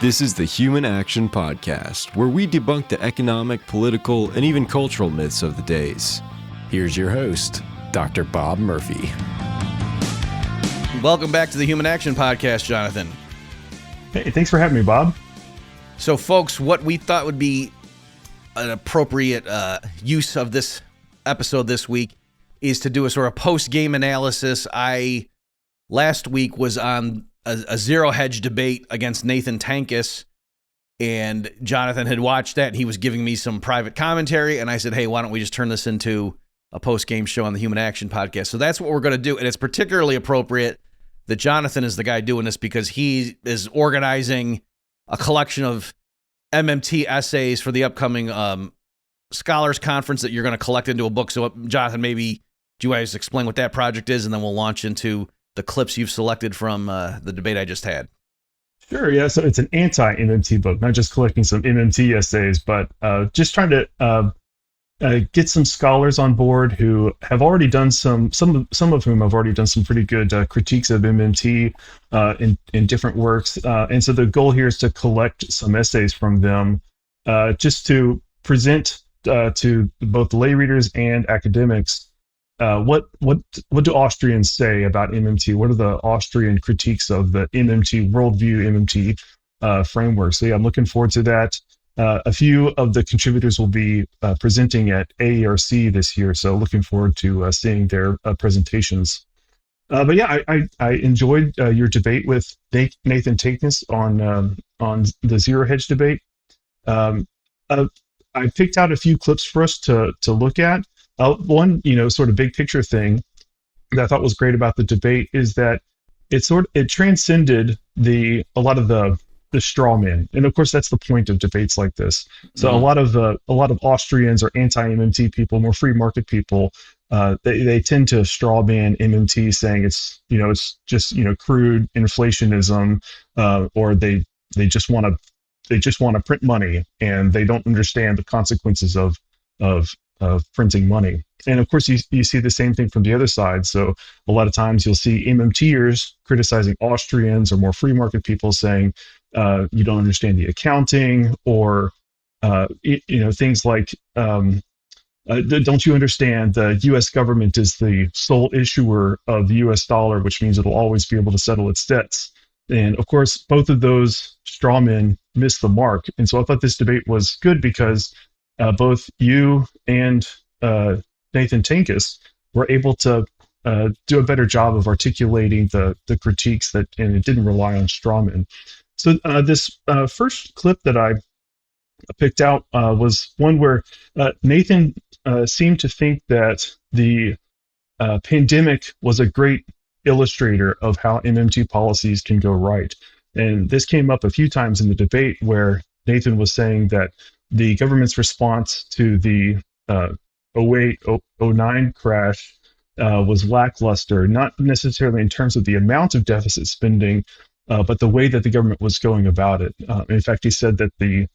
This is the Human Action Podcast, where we debunk the economic, political, and even cultural myths of the days. Here's your host, Dr. Bob Murphy. Welcome back to the Human Action Podcast, Jonathan. Hey, thanks for having me, Bob. So, folks, what we thought would be an appropriate use of this episode this week is to do a sort of post-game analysis. Last week was on a ZeroHedge debate against Nathan Tankus, and Jonathan had watched that, and he was giving me some private commentary, and I said, hey, why don't we just turn this into a post-game show on the Human Action Podcast? So that's what we're going to do, and it's particularly appropriate that Jonathan is the guy doing this because he is organizing a collection of MMT essays for the upcoming Scholars Conference that you're going to collect into a book. So, Jonathan, maybe do you guys explain what that project is, and then we'll launch into the clips you've selected from the debate I just had. Sure, yeah. So it's an anti-MMT book, not just collecting some MMT essays, but just trying to get some scholars on board who have already done some of whom have already done some pretty good critiques of MMT in different works. And so the goal here is to collect some essays from them, just to present to both lay readers and academics what do Austrians say about MMT? What are the Austrian critiques of the MMT worldview, MMT framework? So yeah, I'm looking forward to that. A few of the contributors will be presenting at AERC this year, so looking forward to seeing their presentations. But yeah, I enjoyed your debate with Nathan Tankus on the ZeroHedge debate. I picked out a few clips for us to look at. One, sort of big picture thing that I thought was great about the debate is that it transcended a lot of the straw men, and of course that's the point of debates like this. So a lot of Austrians or anti-MMT people, more free market people, they tend to straw man MMT, saying it's just crude inflationism, or they just want to print money, and they don't understand the consequences of printing money. And of course, you see the same thing from the other side. So a lot of times you'll see MMTers criticizing Austrians or more free market people, saying you don't understand the accounting, or things like don't you understand the U.S. government is the sole issuer of the U.S. dollar, which means it'll always be able to settle its debts. And of course, both of those straw men missed the mark. And so I thought this debate was good because both you and Nathan Tankus were able to do a better job of articulating the critiques and it didn't rely on straw men. So this first clip that I picked out was one where Nathan seemed to think that the pandemic was a great illustrator of how MMT policies can go right. And this came up a few times in the debate where Nathan was saying that the government's response to the 08-09 crash was lackluster, not necessarily in terms of the amount of deficit spending, but the way that the government was going about it. In fact, he said that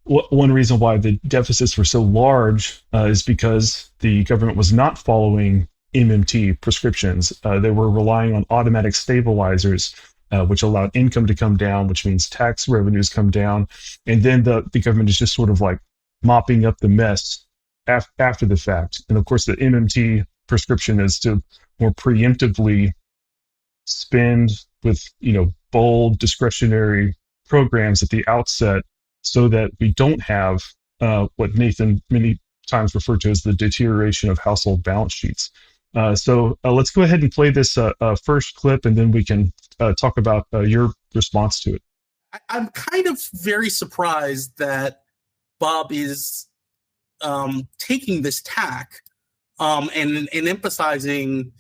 one reason why the deficits were so large is because the government was not following MMT prescriptions. They were relying on automatic stabilizers, which allowed income to come down, which means tax revenues come down. And then the government is just sort of like mopping up the mess after the fact. And of course, the MMT prescription is to more preemptively spend with, bold discretionary programs at the outset so that we don't have what Nathan many times referred to as the deterioration of household balance sheets. So let's go ahead and play this first clip, and then we can talk about your response to it. I'm kind of very surprised that Bob is taking this tack and emphasizing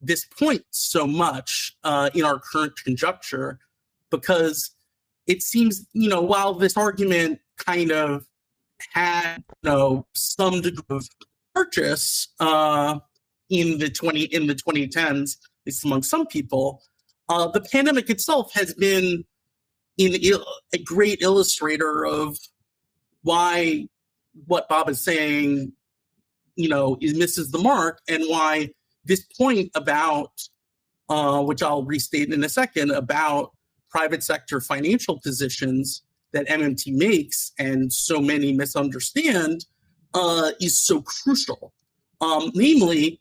this point so much in our current conjuncture, because it seems, while this argument kind of had, some degree of purchase in the 2010s, at least among some people, the pandemic itself has been a great illustrator of why what Bob is saying, misses the mark, and why this point about, which I'll restate in a second, about private sector financial positions that MMT makes and so many misunderstand is so crucial. Namely,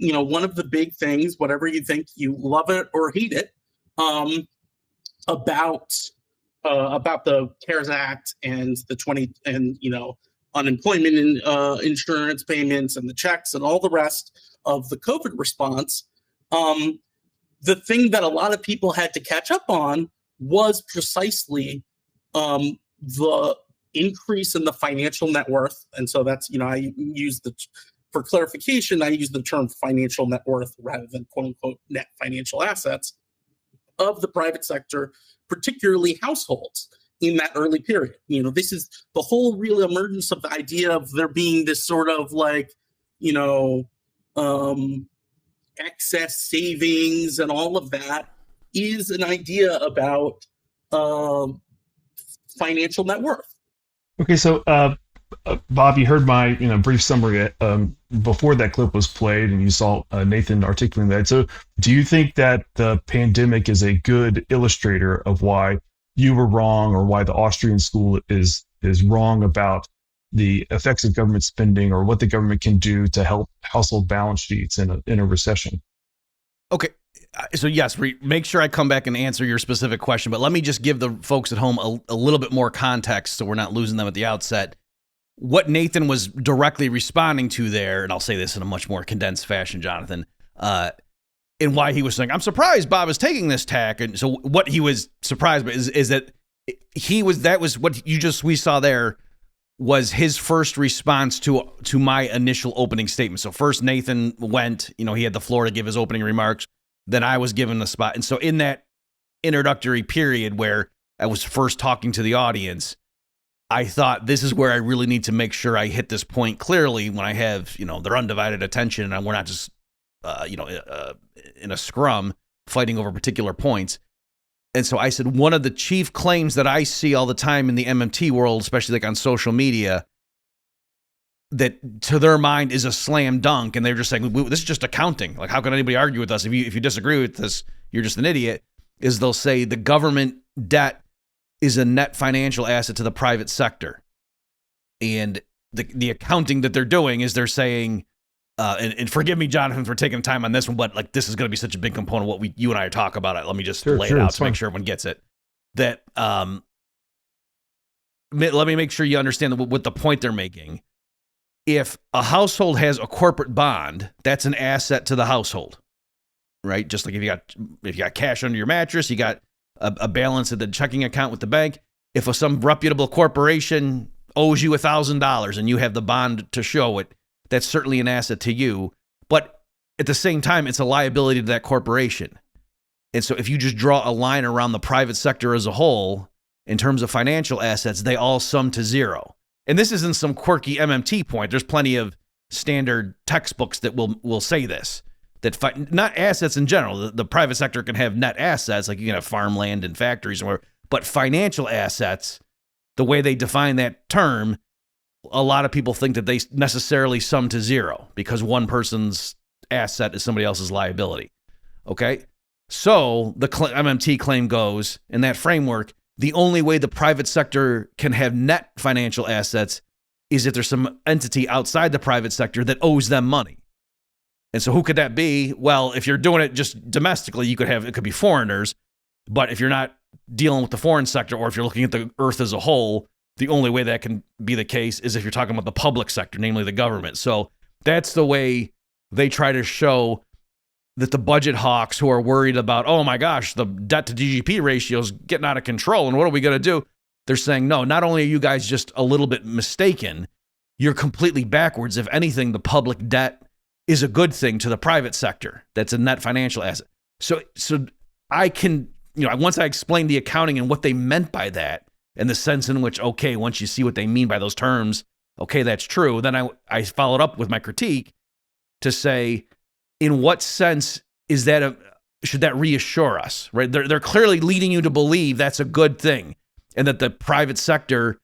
one of the big things, whatever you think, you love it or hate it, about the CARES Act and the unemployment insurance payments and the checks and all the rest of the COVID response. The thing that a lot of people had to catch up on was precisely the increase in the financial net worth. And so that's, for clarification, I use the term financial net worth rather than quote unquote net financial assets of the private sector, particularly households in that early period. This is the whole real emergence of the idea of there being this sort of excess savings and all of that is an idea about financial net worth. Okay, so Bob, you heard my brief summary before that clip was played, and you saw Nathan articulating that. So, do you think that the pandemic is a good illustrator of why you were wrong, or why the Austrian school is wrong about the effects of government spending, or what the government can do to help household balance sheets in a recession? Okay. So yes, make sure I come back and answer your specific question, but let me just give the folks at home a little bit more context so we're not losing them at the outset. What Nathan was directly responding to there, and I'll say this in a much more condensed fashion, Jonathan, and why he was saying, I'm surprised Bob is taking this tack. And so what he was surprised by is that that was what we saw there was his first response to my initial opening statement. So first Nathan went, he had the floor to give his opening remarks. Then I was given the spot. And so in that introductory period where I was first talking to the audience, I thought this is where I really need to make sure I hit this point clearly when I have, their undivided attention and we're not just, in a scrum fighting over particular points. And so I said, one of the chief claims that I see all the time in the MMT world, especially like on social media, that to their mind is a slam dunk, and they're just saying, this is just accounting. Like, how can anybody argue with us? If you disagree with this, you're just an idiot. Is they'll say the government debt is a net financial asset to the private sector. And the accounting that they're doing is they're saying, and forgive me, Jonathan, for taking time on this one, but like this is going to be such a big component of what you and I talk about. Let me just lay it out to make sure everyone gets it. That let me make sure you understand what the point they're making. If a household has a corporate bond, that's an asset to the household, right? Just like if you got cash under your mattress, you got a balance at the checking account with the bank. If some reputable corporation owes you $1,000 and you have the bond to show it, that's certainly an asset to you. But at the same time, it's a liability to that corporation. And so if you just draw a line around the private sector as a whole, in terms of financial assets, they all sum to zero. And this isn't some quirky MMT point. There's plenty of standard textbooks that will say this, that not assets in general. The private sector can have net assets, like you can have farmland and factories, but financial assets, the way they define that term, a lot of people think that they necessarily sum to zero because one person's asset is somebody else's liability. Okay? So the MMT claim goes, in that framework, the only way the private sector can have net financial assets is if there's some entity outside the private sector that owes them money. And so who could that be? Well, if you're doing it just domestically, it could be foreigners. But if you're not dealing with the foreign sector, or if you're looking at the earth as a whole, the only way that can be the case is if you're talking about the public sector, namely the government. So that's the way they try to show that the budget hawks who are worried about, oh my gosh, the debt to GDP ratio is getting out of control, and what are we going to do? They're saying, no, not only are you guys just a little bit mistaken, you're completely backwards. If anything, the public debt is a good thing to the private sector. That's a net financial asset. So I can, once I explained the accounting and what they meant by that, and the sense in which, okay, once you see what they mean by those terms, okay, that's true. Then I followed up with my critique to say, in what sense is that should that reassure us, right? They're clearly leading you to believe that's a good thing and that the private sector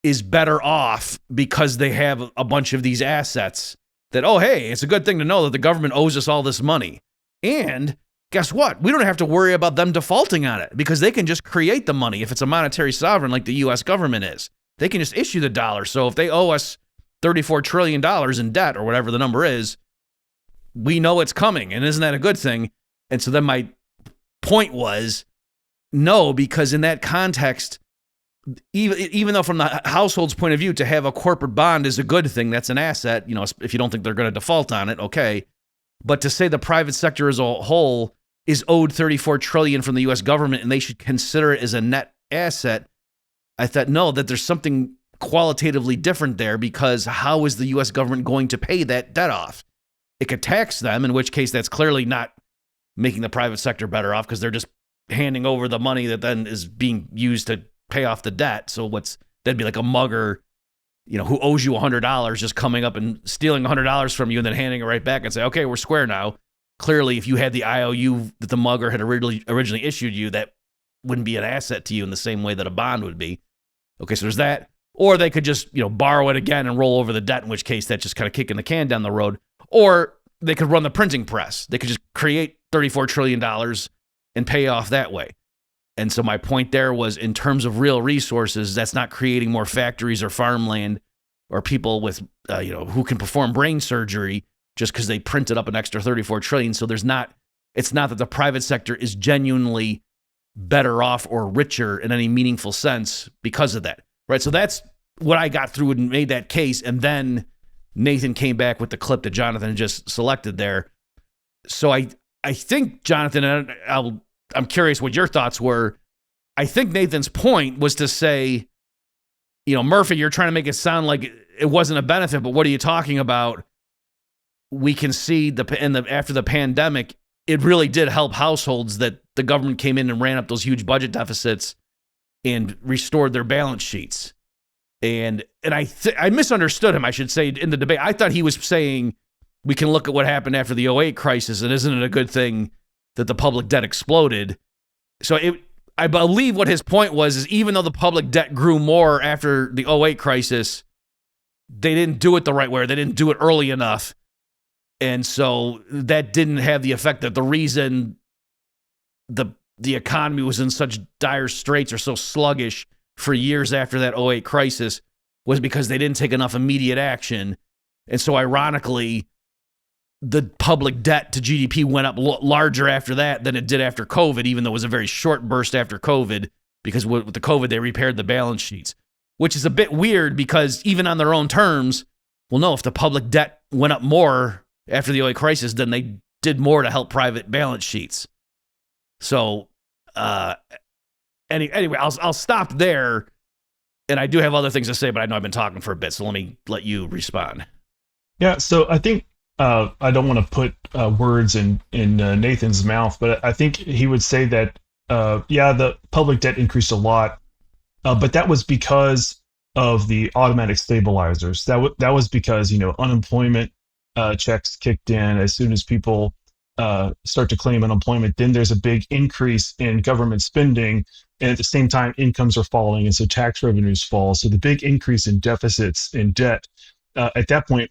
is better off because they have a bunch of these assets that, oh, hey, it's a good thing to know that the government owes us all this money. And guess what? We don't have to worry about them defaulting on it because they can just create the money if it's a monetary sovereign like the U.S. government is. They can just issue the dollar. So if they owe us $34 trillion in debt or whatever the number is, we know it's coming. And isn't that a good thing? And so then my point was, no, because in that context, even though from the household's point of view, to have a corporate bond is a good thing, that's an asset, if you don't think they're going to default on it, okay. But to say the private sector as a whole is owed $34 trillion from the U.S. government and they should consider it as a net asset, I thought, no, that there's something qualitatively different there, because how is the U.S. government going to pay that debt off? It could tax them, in which case that's clearly not making the private sector better off because they're just handing over the money that then is being used to pay off the debt. So that'd be like a mugger, who owes you $100 just coming up and stealing $100 from you and then handing it right back and say, okay, we're square now. Clearly, if you had the IOU that the mugger had originally issued you, that wouldn't be an asset to you in the same way that a bond would be. Okay, so there's that. Or they could just, borrow it again and roll over the debt, in which case that's just kind of kicking the can down the road. Or they could run the printing press. They could just create $34 trillion and pay off that way. And so my point there was, in terms of real resources, that's not creating more factories or farmland or people with, who can perform brain surgery just because they printed up an extra $34 trillion. So it's not that the private sector is genuinely better off or richer in any meaningful sense because of that, right? So that's what I got through and made that case. And then Nathan came back with the clip that Jonathan just selected there. So I think, Jonathan, and I'm curious what your thoughts were. I think Nathan's point was to say, Murphy, you're trying to make it sound like it wasn't a benefit, but what are you talking about? We can see after the pandemic, it really did help households that the government came in and ran up those huge budget deficits and restored their balance sheets. And I misunderstood him, I should say, in the debate. I thought he was saying we can look at what happened after the 2008 crisis, and isn't it a good thing that the public debt exploded? So I believe what his point was is, even though the public debt grew more after the 2008 crisis, they didn't do it the right way, or they didn't do it early enough. And so that didn't have the effect. That the reason the economy was in such dire straits or so sluggish for years after that 2008 crisis was because they didn't take enough immediate action. And so ironically, the public debt to GDP went up larger after that than it did after COVID, even though it was a very short burst after COVID, because with the COVID, they repaired the balance sheets, which is a bit weird because even on their own terms, well, no, if the public debt went up more after the 2008 crisis, then they did more to help private balance sheets. So anyway, I'll stop there. And I do have other things to say, but I know I've been talking for a bit, so let you respond. Yeah, so I think I don't want to put words in Nathan's mouth, but I think he would say that, the public debt increased a lot, but that was because of the automatic stabilizers. That was because, unemployment checks kicked in. As soon as people start to claim unemployment, then there's a big increase in government spending, and at the same time, incomes are falling, and so tax revenues fall. So the big increase in deficits in debt, at that point,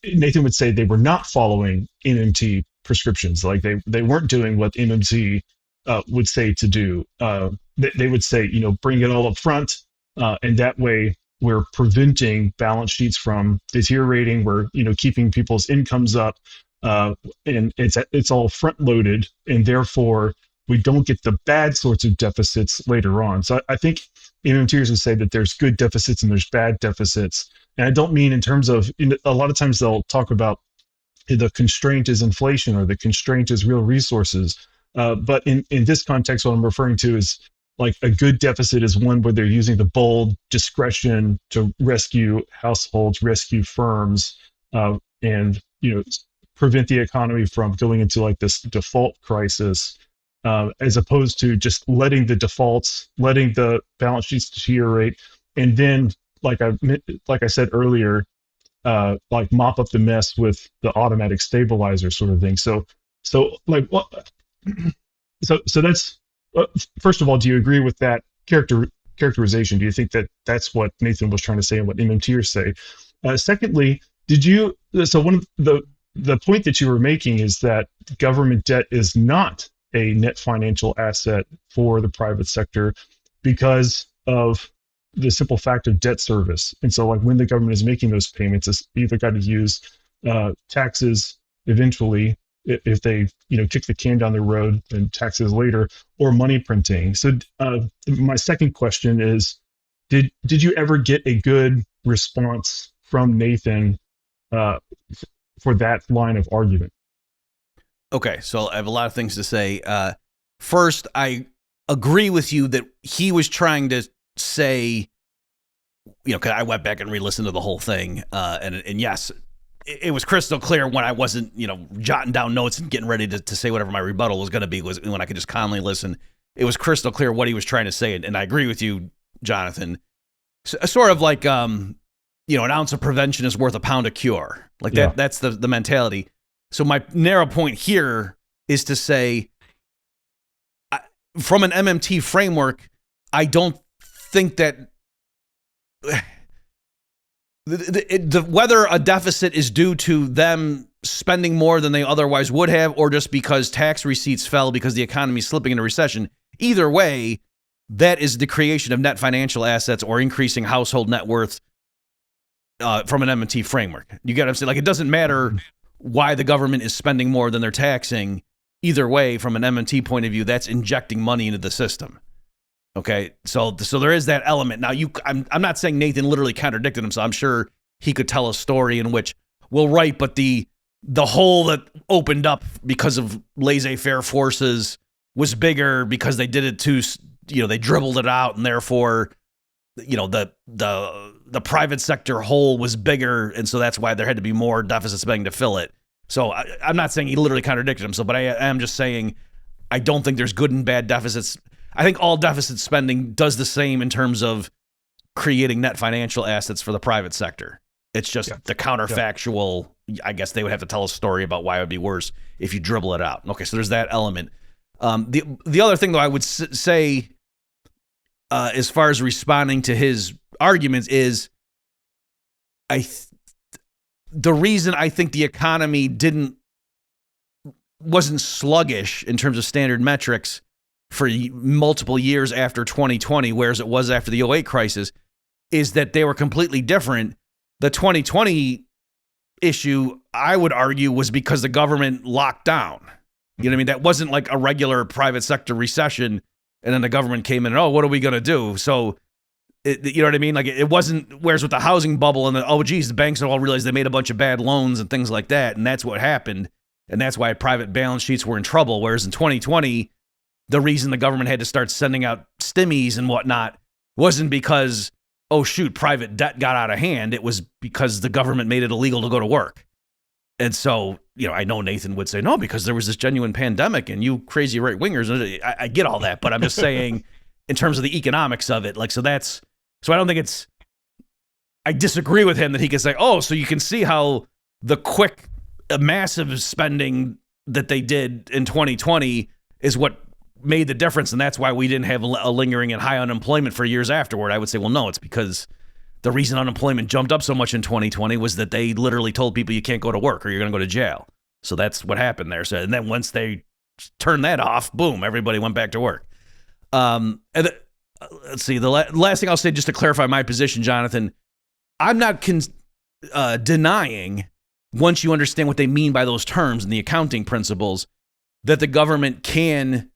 Nathan would say they were not following MMT prescriptions. Like they weren't doing what MMT would say to do. They would say, bring it all up front, and that way we're preventing balance sheets from deteriorating. We're, keeping people's incomes up, and it's all front loaded, and therefore we don't get the bad sorts of deficits later on. So I think MMTers would say that there's good deficits and there's bad deficits. And I don't mean in terms of, a lot of times they'll talk about the constraint is inflation or the constraint is real resources. But in this context, what I'm referring to is like a good deficit is one where they're using the bold discretion to rescue households, rescue firms, and, prevent the economy from going into like this default crisis. As opposed to just letting the balance sheets deteriorate, and then, like I said earlier, like mop up the mess with the automatic stabilizer sort of thing. So that's first of all, do you agree with that characterization? Do you think that that's what Nathan was trying to say and what MMTers say? Secondly, one of the the point that you were making is that government debt is not a net financial asset for the private sector because of the simple fact of debt service. And so like when the government is making those payments, it's either got to use taxes eventually if they kick the can down the road, and taxes later, or money printing. So my second question is, did you ever get a good response from Nathan for that line of argument? Okay, so I have a lot of things to say. First, I agree with you that he was trying to say, because I went back and re-listened to the whole thing, and yes, it was crystal clear when I wasn't, jotting down notes and getting ready to say whatever my rebuttal was going to be, was when I could just calmly listen. It was crystal clear what he was trying to say, and I agree with you, Jonathan. Sort of like, an ounce of prevention is worth a pound of cure. Like that. Yeah. That's the mentality. So my narrow point here is to say, from an MMT framework, I don't think that whether a deficit is due to them spending more than they otherwise would have, or just because tax receipts fell because the economy is slipping into recession, either way, that is the creation of net financial assets or increasing household net worth from an MMT framework. You get what I'm saying? Like, it doesn't matter why the government is spending more than they're taxing. Either way, from an MMT point of view, that's injecting money into the system. Okay, so there is that element. Now, I'm not saying Nathan literally contradicted himself. I'm sure he could tell a story in which, well, right, but the hole that opened up because of laissez-faire forces was bigger because they did it too, they dribbled it out, and therefore, the private sector hole was bigger, and so that's why there had to be more deficit spending to fill it. So I'm not saying he literally contradicted himself, but I am just saying I don't think there's good and bad deficits. I think all deficit spending does the same in terms of creating net financial assets for the private sector. It's just the counterfactual. I guess they would have to tell a story about why it would be worse if you dribble it out. Okay, so there's that element. The other thing, though, I would say as far as responding to his arguments is the reason I think the economy wasn't sluggish in terms of standard metrics for multiple years after 2020, whereas it was after the 2008 crisis, is that they were completely different. The 2020 issue, I would argue, was because the government locked down. You know what I mean? That wasn't like a regular private sector recession, and then the government came in and, what are we going to do? So, you know what I mean? Like, it wasn't, whereas with the housing bubble and the banks all realized they made a bunch of bad loans and things like that, and that's what happened, and that's why private balance sheets were in trouble, whereas in 2020, the reason the government had to start sending out stimmies and whatnot wasn't because, private debt got out of hand. It was because the government made it illegal to go to work. And so, I know Nathan would say, no, because there was this genuine pandemic and you crazy right-wingers. I get all that, but I'm just saying in terms of the economics of it, so I don't think I disagree with him that he can say, so you can see how the quick, massive spending that they did in 2020 is what made the difference, and that's why we didn't have a lingering and high unemployment for years afterward. I would say, well, no, it's because the reason unemployment jumped up so much in 2020 was that they literally told people you can't go to work or you're going to go to jail. So that's what happened there. So, and then once they turned that off, boom, everybody went back to work. Let's see, the last thing I'll say, just to clarify my position, Jonathan, I'm not denying, once you understand what they mean by those terms and the accounting principles, that the government can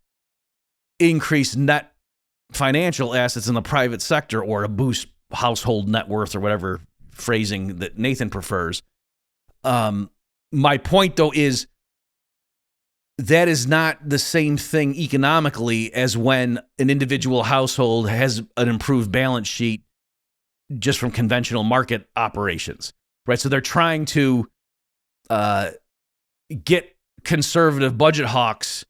increase net financial assets in the private sector or to boost household net worth or whatever phrasing that Nathan prefers. My point, though, is that is not the same thing economically as when an individual household has an improved balance sheet just from conventional market operations, right? So they're trying to get conservative budget hawks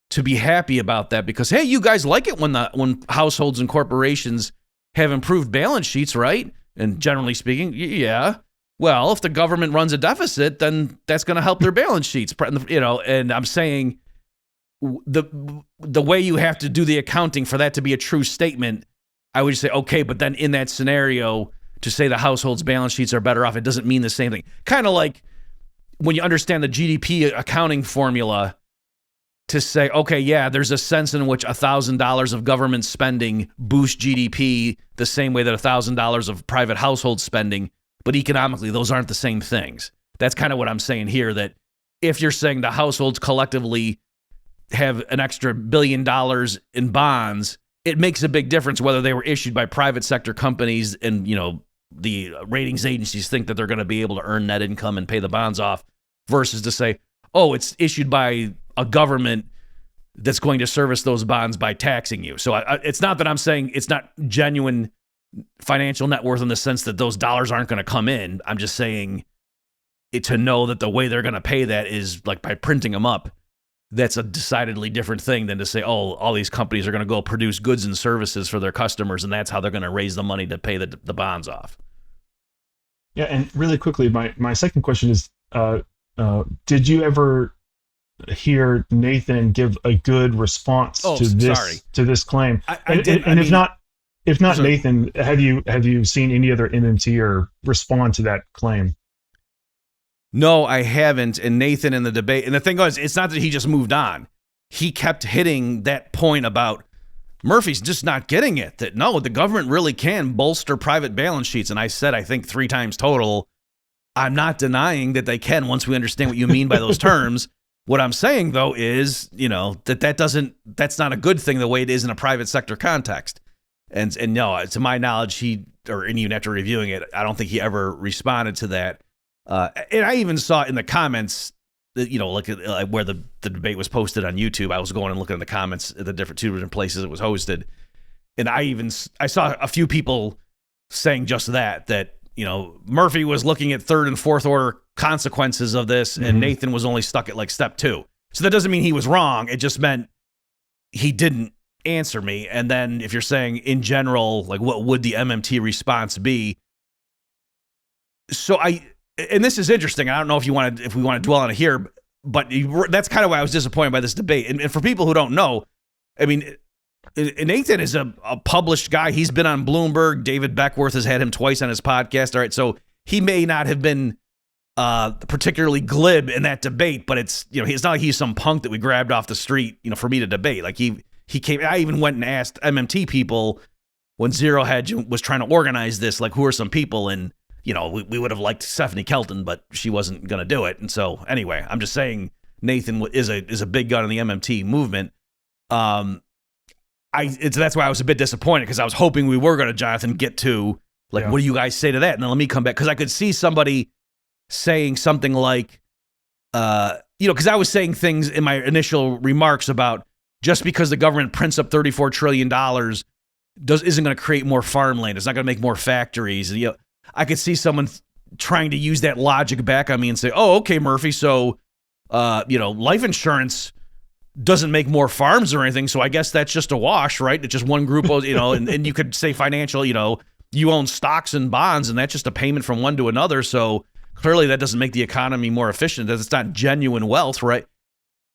to be happy about that because, hey, you guys like it when households and corporations have improved balance sheets, right? And generally speaking, yeah. Well, if the government runs a deficit, then that's going to help their balance sheets, and I'm saying the way you have to do the accounting for that to be a true statement, I would say, okay, but then in that scenario, to say the household's balance sheets are better off, it doesn't mean the same thing. Kind of like when you understand the GDP accounting formula, to say, okay, yeah, there's a sense in which $1,000 of government spending boosts GDP the same way that $1,000 of private household spending, but economically, those aren't the same things. That's kind of what I'm saying here, that if you're saying the households collectively have an extra $1 billion in bonds, it makes a big difference whether they were issued by private sector companies and, the ratings agencies think that they're going to be able to earn net income and pay the bonds off, versus to say, oh, it's issued by a government that's going to service those bonds by taxing you. So it's not that I'm saying it's not genuine financial net worth in the sense that those dollars aren't going to come in. I'm just saying to know that the way they're going to pay that is like by printing them up. That's a decidedly different thing than to say, oh, all these companies are going to go produce goods and services for their customers, and that's how they're going to raise the money to pay the bonds off. Yeah, and really quickly, my second question is, did you ever hear Nathan give a good response to this claim? I did. And if not, sorry. Nathan, have you seen any other MMT or respond to that claim? No, I haven't. And Nathan in the debate, and the thing was, it's not that he just moved on. He kept hitting that point about Murphy's just not getting it, that no, the government really can bolster private balance sheets. And I said, I think 3 times total, I'm not denying that they can once we understand what you mean by those terms. What I'm saying, though, is, that's not a good thing the way it is in a private sector context. And no, to my knowledge, and even after reviewing it, I don't think he ever responded to that. And I even saw in the comments that, like where the debate was posted on YouTube, I was going and looking at the comments at the two different places it was hosted. And I saw a few people saying just that, Murphy was looking at 3rd and 4th order consequences of this, and Nathan was only stuck at like step 2. So that doesn't mean he was wrong. It just meant he didn't answer me. And then if you're saying in general, like what would the MMT response be? So and this is interesting. I don't know if we want to dwell on it here, but that's kind of why I was disappointed by this debate. And for people who don't know, I mean, Nathan is a published guy. He's been on Bloomberg. David Beckworth has had him twice on his podcast. All right, so he may not have been particularly glib in that debate, but it's not like he's some punk that we grabbed off the street, for me to debate. Like he came. I even went and asked MMT people when ZeroHedge was trying to organize this, like who are some people, and we would have liked Stephanie Kelton, but she wasn't going to do it. And so anyway, I'm just saying Nathan is a big gun in the MMT movement. That's why I was a bit disappointed, because I was hoping we were going to, Jonathan, get to what do you guys say to that? And then let me come back, because I could see somebody saying something like, because I was saying things in my initial remarks about just because the government prints up $34 trillion isn't going to create more farmland. It's not going to make more factories. I could see someone trying to use that logic back on me and say, oh, okay, Murphy, so, life insurance doesn't make more farms or anything, so I guess that's just a wash, right? It's just one group, and you could say financial, you own stocks and bonds, and that's just a payment from one to another, so clearly that doesn't make the economy more efficient. It's not genuine wealth, right?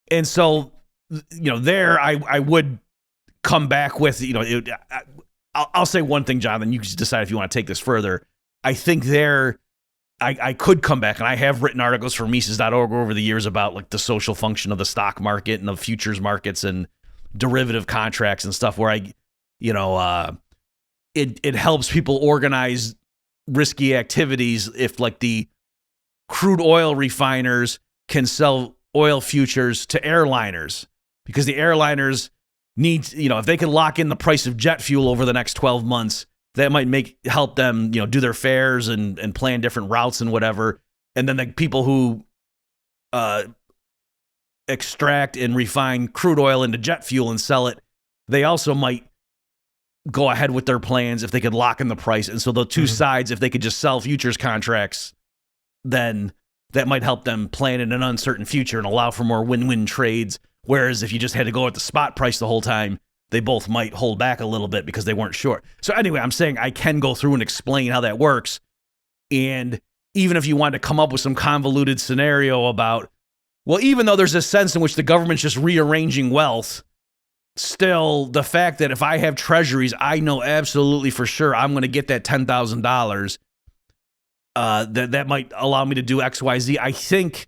And so, there I would come back with, I'll say one thing, Jonathan, you can decide if you want to take this further. I think I could come back, and I have written articles for Mises.org over the years about like the social function of the stock market and the futures markets and derivative contracts and stuff, where it helps people organize risky activities if like the crude oil refiners can sell oil futures to airliners, because the airliners need, if they can lock in the price of jet fuel over the next 12 months, that might help them, do their fares and plan different routes and whatever. And then the people who extract and refine crude oil into jet fuel and sell it, they also might go ahead with their plans if they could lock in the price. And so the two sides, if they could just sell futures contracts, then that might help them plan in an uncertain future and allow for more win-win trades. Whereas if you just had to go at the spot price the whole time, they both might hold back a little bit because they weren't sure. So anyway, I'm saying I can go through and explain how that works. And even if you wanted to come up with some convoluted scenario about, well, even though there's a sense in which the government's just rearranging wealth, still the fact that if I have treasuries, I know absolutely for sure I'm going to get that $10,000, that might allow me to do X, Y, Z. I think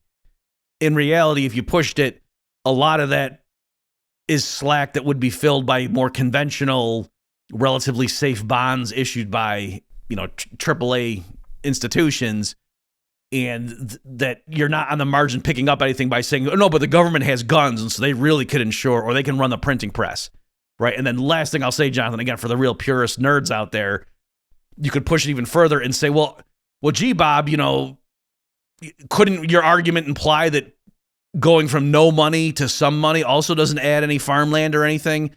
in reality, if you pushed it, a lot of that is slack that would be filled by more conventional, relatively safe bonds issued by, AAA institutions, and that you're not on the margin picking up anything by saying, oh, no, but the government has guns, and so they really could insure, or they can run the printing press, right? And then last thing I'll say, Jonathan, again, for the real purist nerds out there, you could push it even further and say, well, gee, Bob, couldn't your argument imply that going from no money to some money also doesn't add any farmland or anything?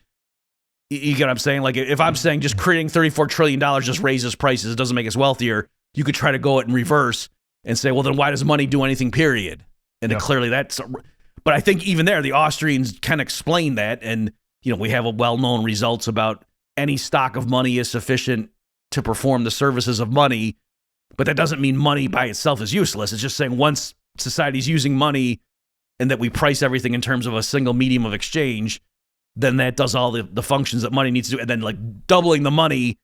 You get what I'm saying? Like, if I'm saying just creating $34 trillion just raises prices, it doesn't make us wealthier, you could try to go it in reverse and say, well, then why does money do anything, period? And then clearly that's... But I think even there, the Austrians can explain that, and, we have a well-known results about any stock of money is sufficient to perform the services of money, but that doesn't mean money by itself is useless. It's just saying once society's using money and that we price everything in terms of a single medium of exchange, then that does all the functions that money needs to do. And then, like, doubling the money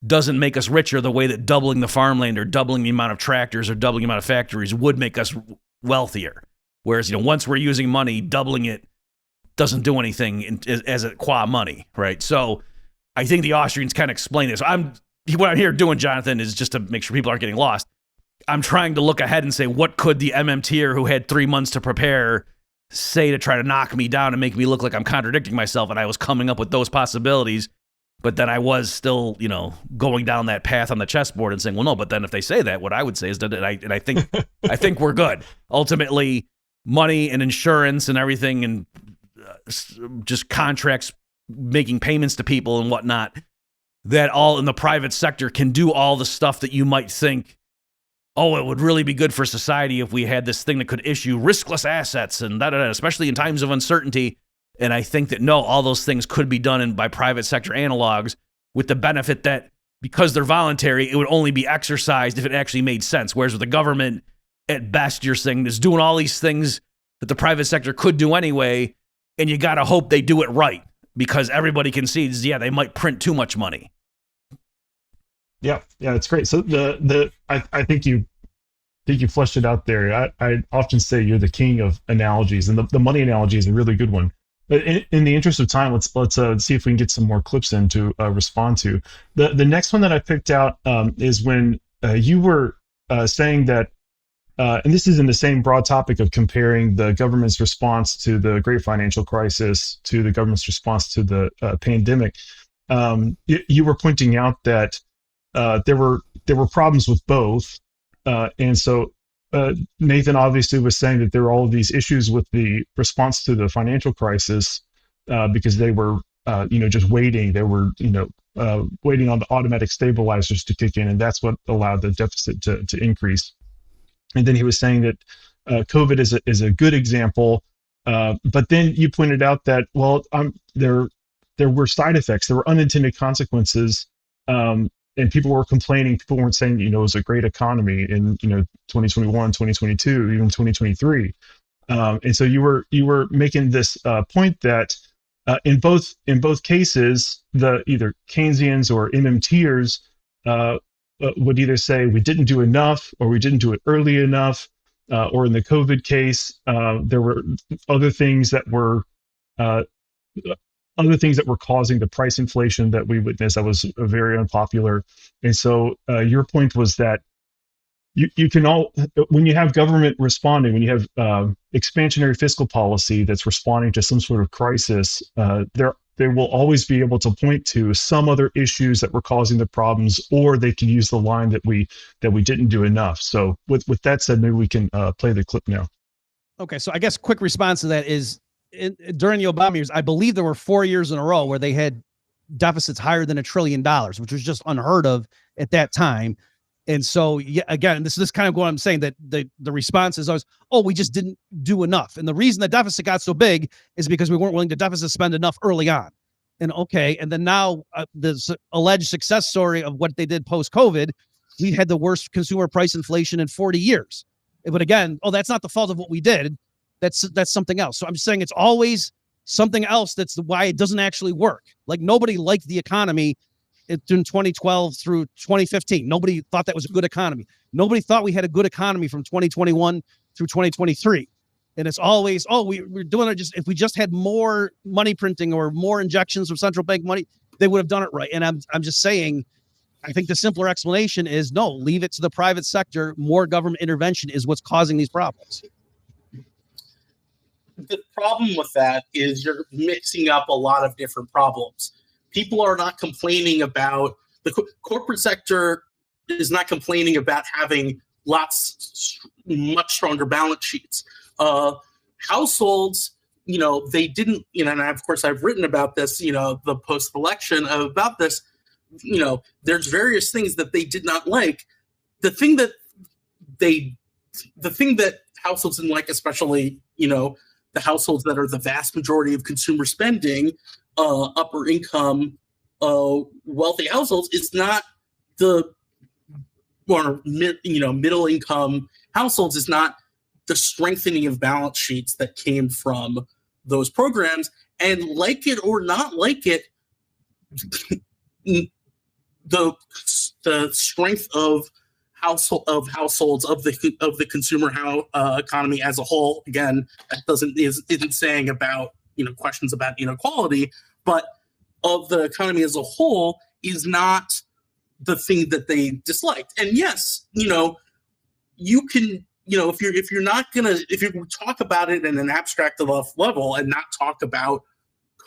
doesn't make us richer the way that doubling the farmland or doubling the amount of tractors or doubling the amount of factories would make us wealthier. Whereas, once we're using money, doubling it doesn't do anything as a qua money, right? So I think the Austrians kind of explain this. What I'm here doing, Jonathan, is just to make sure people aren't getting lost. I'm trying to look ahead and say, what could the MMTer who had 3 months to prepare say to try to knock me down and make me look like I'm contradicting myself? And I was coming up with those possibilities, but then I was still, going down that path on the chessboard and saying, well, no, but then if they say that, what I would say is that, I think, I think we're good. Ultimately, money and insurance and everything and just contracts, making payments to people and whatnot, that all in the private sector can do all the stuff that you might think, oh, it would really be good for society if we had this thing that could issue riskless assets and da-da-da, especially in times of uncertainty. And I think that, no, all those things could be done by private sector analogs, with the benefit that because they're voluntary, it would only be exercised if it actually made sense. Whereas with the government, at best, you're saying is doing all these things that the private sector could do anyway, and you got to hope they do it right, because everybody concedes, they might print too much money. Yeah, it's great. So I think you fleshed it out there. I often say you're the king of analogies, and the money analogy is a really good one. But in the interest of time, let's see if we can get some more clips in to respond to. The next one that I picked out is when you were saying that, and this is in the same broad topic of comparing the government's response to the great financial crisis to the government's response to the pandemic. You were pointing out that there were problems with both, and so Nathan obviously was saying that there were all of these issues with the response to the financial crisis because they were just waiting. They were waiting on the automatic stabilizers to kick in, and that's what allowed the deficit to increase. And then he was saying that COVID is a good example, but then you pointed out that there were side effects, there were unintended consequences. And people were complaining. People weren't saying, it was a great economy in, 2021, 2022, even 2023. And so you were making this point that in both cases, the either Keynesians or MMTers would either say we didn't do enough, or we didn't do it early enough, or in the COVID case, there were other things that were causing the price inflation that we witnessed that was very unpopular. And so your point was that you can when you have government responding, when you have expansionary fiscal policy that's responding to some sort of crisis, they will always be able to point to some other issues that were causing the problems, or they can use the line that we didn't do enough. So with that said, maybe we can play the clip now. Okay, so I guess quick response to that is, during the Obama years, I believe there were 4 years in a row where they had deficits higher than $1 trillion, which was just unheard of at that time. And so, again, this is kind of what I'm saying, that the response is always, we just didn't do enough. And the reason the deficit got so big is because we weren't willing to deficit spend enough early on. And then now the alleged success story of what they did post-COVID, we had the worst consumer price inflation in 40 years. But again, that's not the fault of what we did. That's something else. So I'm saying it's always something else. That's why it doesn't actually work. Like, nobody liked the economy in 2012 through 2015. Nobody thought that was a good economy. Nobody thought we had a good economy from 2021 through 2023. And it's always, we're doing it just, if we just had more money printing or more injections of central bank money, they would have done it right. And I'm just saying, I think the simpler explanation is no, leave it to the private sector. More government intervention is what's causing these problems. The problem with that is you're mixing up a lot of different problems. People are not complaining about the corporate sector is not complaining about having much stronger balance sheets. Households, they didn't, and of course I've written about this, the post-election about this, there's various things that they did not like. The thing that households didn't like, especially, the households that are the vast majority of consumer spending, upper income, wealthy households, is not middle income households, is not the strengthening of balance sheets that came from those programs. And like it or not like it, the strength of households of the consumer economy as a whole, again, that isn't saying about questions about inequality, but of the economy as a whole is not the thing that they disliked. And yes, you can, if you talk about it in an abstract enough level and not talk about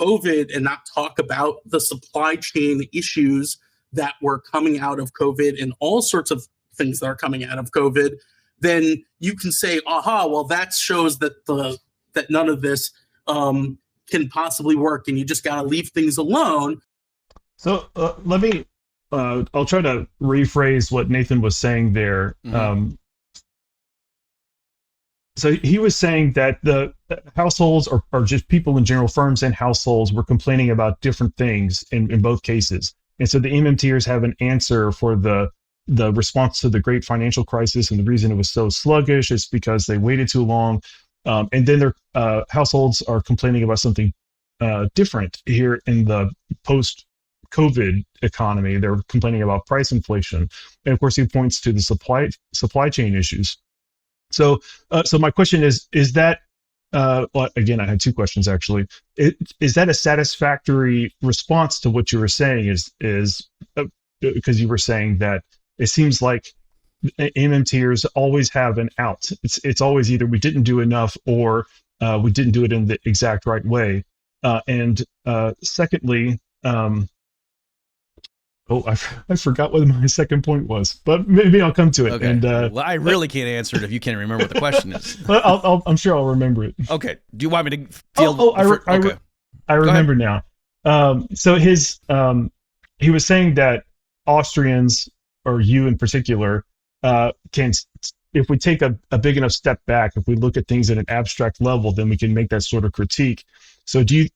COVID and not talk about the supply chain issues that were coming out of COVID and all sorts of things that are coming out of COVID, then you can say, well, that shows that that none of this can possibly work, and you just got to leave things alone. So let me, I'll try to rephrase what Nathan was saying there. Mm-hmm. So he was saying that the households or just people in general, firms and households, were complaining about different things in both cases. And so the MMTers have an answer for the response to the great financial crisis, and the reason it was so sluggish is because they waited too long. And then their households are complaining about something different here in the post-COVID economy. They're complaining about price inflation, and of course, he points to the supply chain issues. So my question is that well, again, I had two questions actually. Is that a satisfactory response to what you were saying? Is because you were saying that it seems like MMTers always have an out. It's always either we didn't do enough or we didn't do it in the exact right way. And secondly, I forgot what my second point was, but maybe I'll come to it. Okay. And well, I really can't answer it if you can't remember what the question is. Well, I'm sure I'll remember it. Okay. Do you want me to field? I remember now. So he was saying that Austrians, or you in particular, can, if we take a big enough step back, if we look at things at an abstract level, then we can make that sort of critique. So do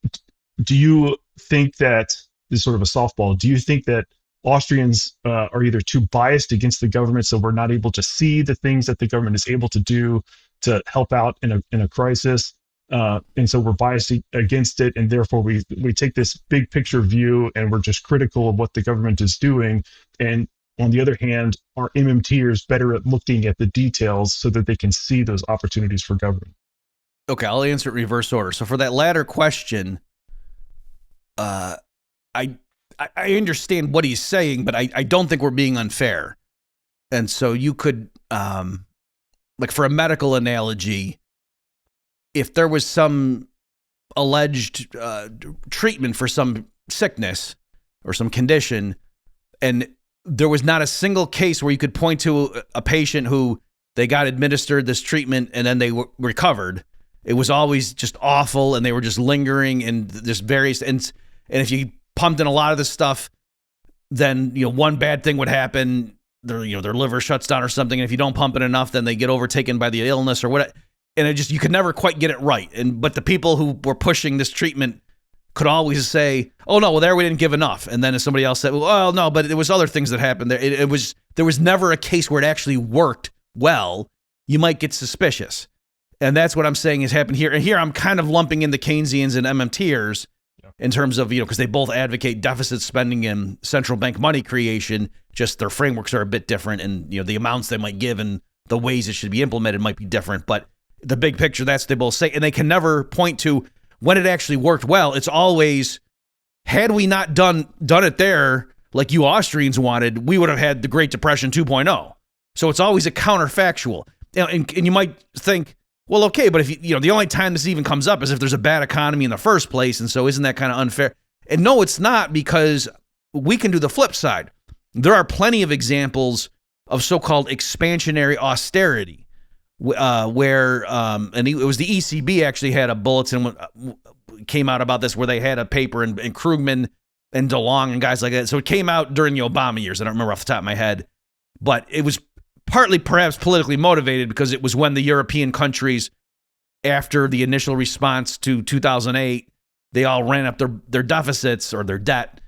you think that, this is sort of a softball, do you think that Austrians are either too biased against the government, so we're not able to see the things that the government is able to do to help out in a crisis, and so we're biased against it, and therefore we take this big picture view and we're just critical of what the government is doing? And on the other hand, are MMTers better at looking at the details so that they can see those opportunities for government? Okay, I'll answer it in reverse order. So for that latter question, I understand what he's saying, but I don't think we're being unfair. And so you could, like for a medical analogy, if there was some alleged treatment for some sickness or some condition, and there was not a single case where you could point to a patient who they got administered this treatment and then they recovered. It was always just awful, and they were just lingering and just various, and if you pumped in a lot of this stuff, then one bad thing would happen. Their liver shuts down or something, and if you don't pump it enough, then they get overtaken by the illness or what. And you could never quite get it right. But the people who were pushing this treatment could always say, "Oh no, well there we didn't give enough." And then if somebody else said, "Well, no, but there was other things that happened there." There was never a case where it actually worked well. You might get suspicious, and that's what I'm saying has happened here. And here I'm kind of lumping in the Keynesians and MMTers. In terms of, because they both advocate deficit spending and central bank money creation, just their frameworks are a bit different, and the amounts they might give and the ways it should be implemented might be different. But the big picture, that's what they both say. And they can never point to when it actually worked well. It's always, had we not done it there, like you Austrians wanted, we would have had the Great Depression 2.0. So it's always a counterfactual. And you might think, well, okay, but if the only time this even comes up is if there's a bad economy in the first place. And so isn't that kind of unfair? And no, it's not, because we can do the flip side. There are plenty of examples of so-called expansionary austerity, where it was the ECB actually had a bulletin came out about this, where they had a paper, and Krugman and DeLong and guys like that. So it came out during the Obama years. I don't remember off the top of my head, but it was partly perhaps politically motivated, because it was when the European countries, after the initial response to 2008, they all ran up their deficits or their debt.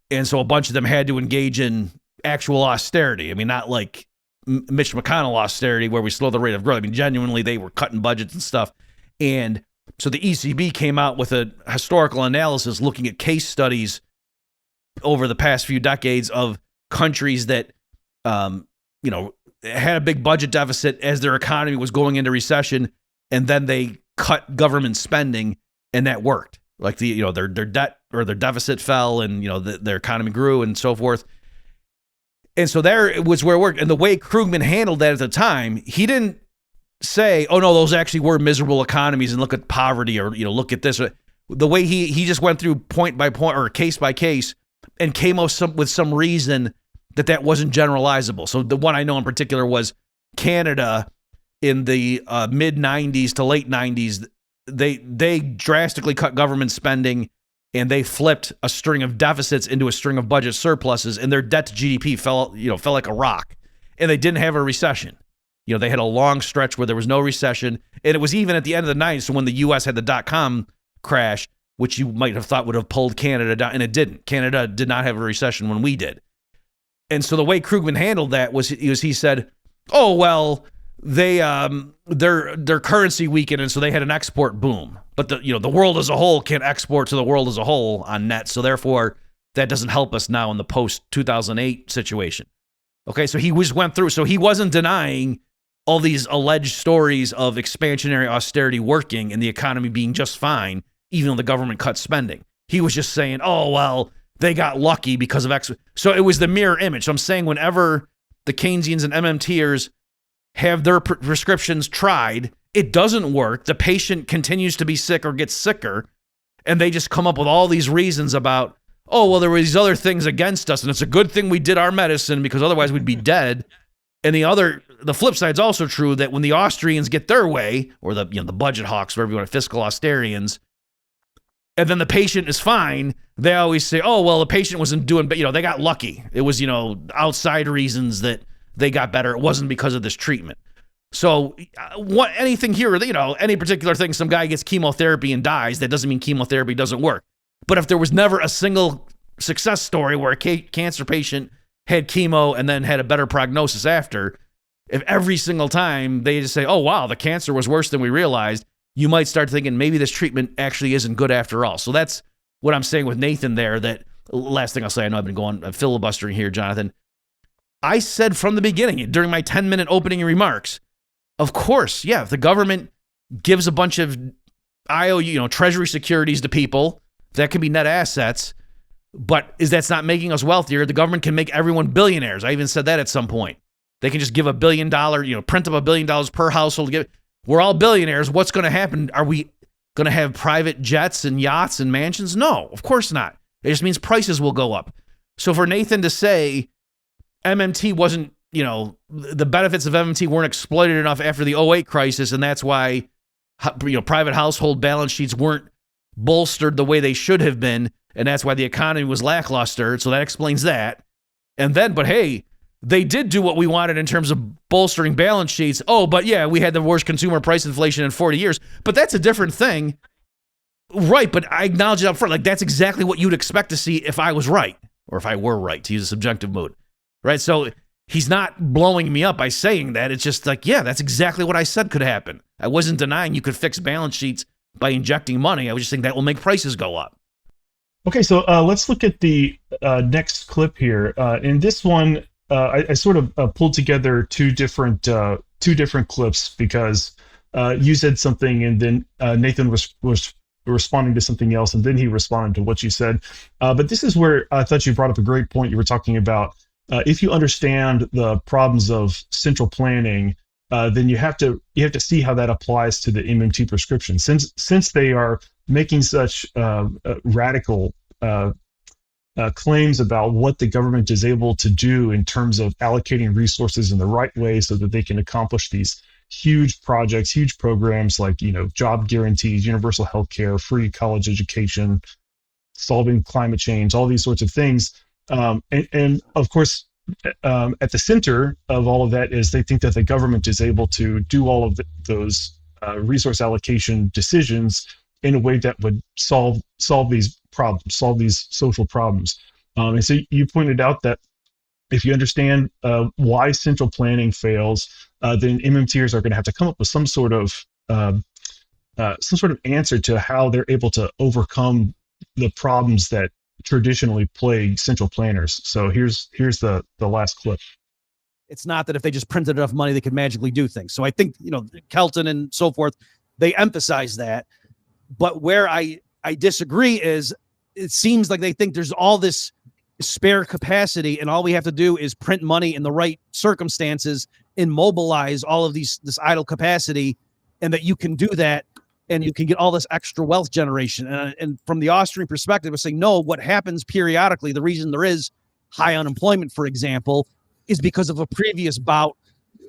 And so a bunch of them had to engage in actual austerity. I mean, not like Mitch McConnell austerity where we slow the rate of growth. I mean, genuinely, they were cutting budgets and stuff. And so the ECB came out with a historical analysis looking at case studies over the past few decades of countries that, had a big budget deficit as their economy was going into recession, and then they cut government spending, and that worked. Like their debt or their deficit fell, and their economy grew and so forth. And so there it was where it worked. And the way Krugman handled that at the time, he didn't say, "Oh no, those actually were miserable economies, and look at poverty," or look at this. The way he just went through point by point or case by case, and came up with some reason that wasn't generalizable. So the one I know in particular was Canada in the mid 90s to late 90s. They drastically cut government spending, and they flipped a string of deficits into a string of budget surpluses, and their debt to GDP fell like a rock, and they didn't have a recession. They had a long stretch where there was no recession, and it was even at the end of the 90s. So when the U.S. had the .com crash, which you might have thought would have pulled Canada down, and it didn't. Canada did not have a recession when we did. And so the way Krugman handled that was he said, "Oh well, they their currency weakened, and so they had an export boom. But the world as a whole can't export to the world as a whole on net, so therefore that doesn't help us now in the post 2008 situation." Okay, so he went through. So he wasn't denying all these alleged stories of expansionary austerity working and the economy being just fine, even though the government cut spending. He was just saying, "Oh well, they got lucky because of X." So it was the mirror image. So I'm saying whenever the Keynesians and MMTers have their prescriptions tried, it doesn't work. The patient continues to be sick or gets sicker, and they just come up with all these reasons about, "Oh, well, there were these other things against us, and it's a good thing we did our medicine because otherwise we'd be dead." And the flip side's also true, that when the Austrians get their way, or the budget hawks, whatever you want, fiscal austerians, and then the patient is fine, they always say, "Oh, well, the patient wasn't doing, but they got lucky. It was, outside reasons that they got better. It wasn't because of this treatment." So anything here, any particular thing, some guy gets chemotherapy and dies, that doesn't mean chemotherapy doesn't work. But if there was never a single success story where a cancer patient had chemo and then had a better prognosis after, if every single time they just say, "Oh, wow, the cancer was worse than we realized," you might start thinking maybe this treatment actually isn't good after all. So that's what I'm saying with Nathan there. That last thing I'll say, I know I've been filibustering here, Jonathan. I said from the beginning, during my 10-minute opening remarks, of course, yeah, if the government gives a bunch of IOU, treasury securities to people, that can be net assets, but that's not making us wealthier. The government can make everyone billionaires. I even said that at some point. They can just give $1 billion, print up $1 billion per household. We're all billionaires. What's going to happen? Are we going to have private jets and yachts and mansions? No, of course not. It just means prices will go up. So for Nathan to say MMT wasn't, the benefits of MMT weren't exploited enough after the 2008 crisis, and that's why, private household balance sheets weren't bolstered the way they should have been, and that's why the economy was lackluster. So that explains that. And then, but hey, they did do what we wanted in terms of bolstering balance sheets. Oh, but yeah, we had the worst consumer price inflation in 40 years. But that's a different thing. Right, but I acknowledge it up front. Like, that's exactly what you'd expect to see if I was right, or if I were right, to use a subjunctive mode. Right? So he's not blowing me up by saying that. It's just like, yeah, that's exactly what I said could happen. I wasn't denying you could fix balance sheets by injecting money. I was just saying that will make prices go up. Okay, so let's look at the next clip here. In this one, I sort of pulled together two different clips because you said something, and then Nathan was responding to something else, and then he responded to what you said. But this is where I thought you brought up a great point. You were talking about if you understand the problems of central planning, then you have to see how that applies to the MMT prescription. Since they are making such radical claims about what the government is able to do in terms of allocating resources in the right way so that they can accomplish these huge projects, huge programs like, job guarantees, universal health care, free college education, solving climate change, all these sorts of things. And of course, at the center of all of that is they think that the government is able to do all of those resource allocation decisions in a way that would solve these problems, solve these social problems. And so you pointed out that if you understand why central planning fails, then MMTers are going to have to come up with some sort of answer to how they're able to overcome the problems that traditionally plague central planners. So here's the last clip. It's not that if they just printed enough money, they could magically do things. So I think, Kelton and so forth, they emphasize that. But where I disagree is it seems like they think there's all this spare capacity and all we have to do is print money in the right circumstances and mobilize all of this idle capacity, and that you can do that and you can get all this extra wealth generation. And from the Austrian perspective, we're saying, no, what happens periodically, the reason there is high unemployment, for example, is because of a previous bout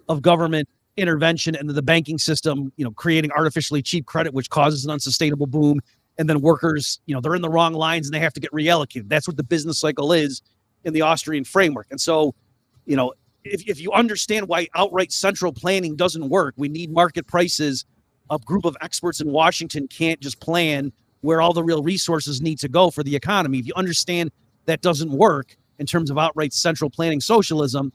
of government intervention into the banking system, creating artificially cheap credit, which causes an unsustainable boom. And then workers, they're in the wrong lines and they have to get reallocated. That's what the business cycle is in the Austrian framework. And so, if you understand why outright central planning doesn't work, we need market prices. A group of experts in Washington can't just plan where all the real resources need to go for the economy. If you understand that doesn't work in terms of outright central planning socialism,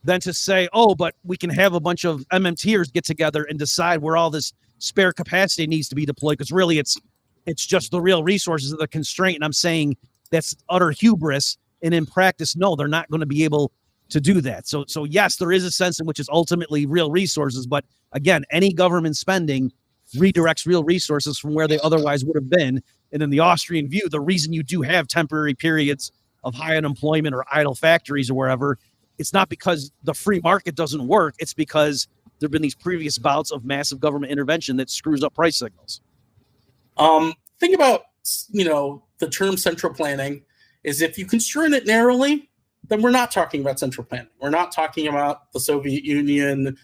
then to say, oh, but we can have a bunch of MMTers get together and decide where all this spare capacity needs to be deployed, because really it's just the real resources of the constraint. And I'm saying that's utter hubris. And in practice, no, they're not going to be able to do that. So yes, there is a sense in which it's ultimately real resources. But again, any government spending redirects real resources from where they otherwise would have been. And in the Austrian view, the reason you do have temporary periods of high unemployment or idle factories or wherever, it's not because the free market doesn't work. It's because there have been these previous bouts of massive government intervention that screws up price signals. Think about, the term central planning is if you construe it narrowly, then we're not talking about central planning. We're not talking about the Soviet Union,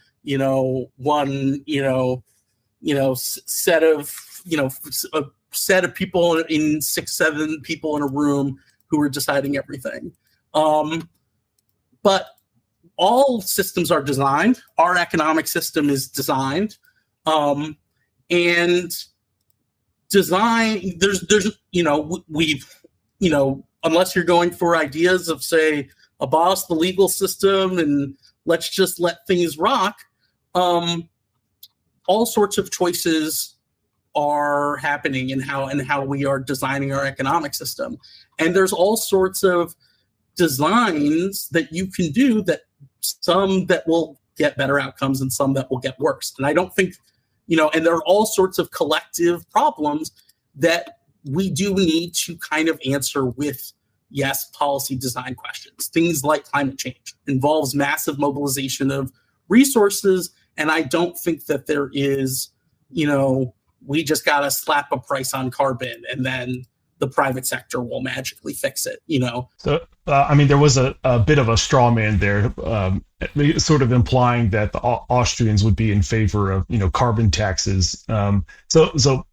one, set of people in 6-7 people in a room who are deciding everything. But all systems are designed. Our economic system is designed. And design, unless you're going for ideas of, say, abolish the legal system and let's just let things rock, all sorts of choices are happening in how we are designing our economic system. And there's all sorts of designs that you can do, that some that will get better outcomes and some that will get worse. And I don't think, and there are all sorts of collective problems that we do need to kind of answer with, yes, policy design questions. Things like climate change involves massive mobilization of resources. And I don't think that there is, we just got to slap a price on carbon and then the private sector will magically fix it, So, there was a bit of a straw man there, sort of implying that the Austrians would be in favor of, carbon taxes. So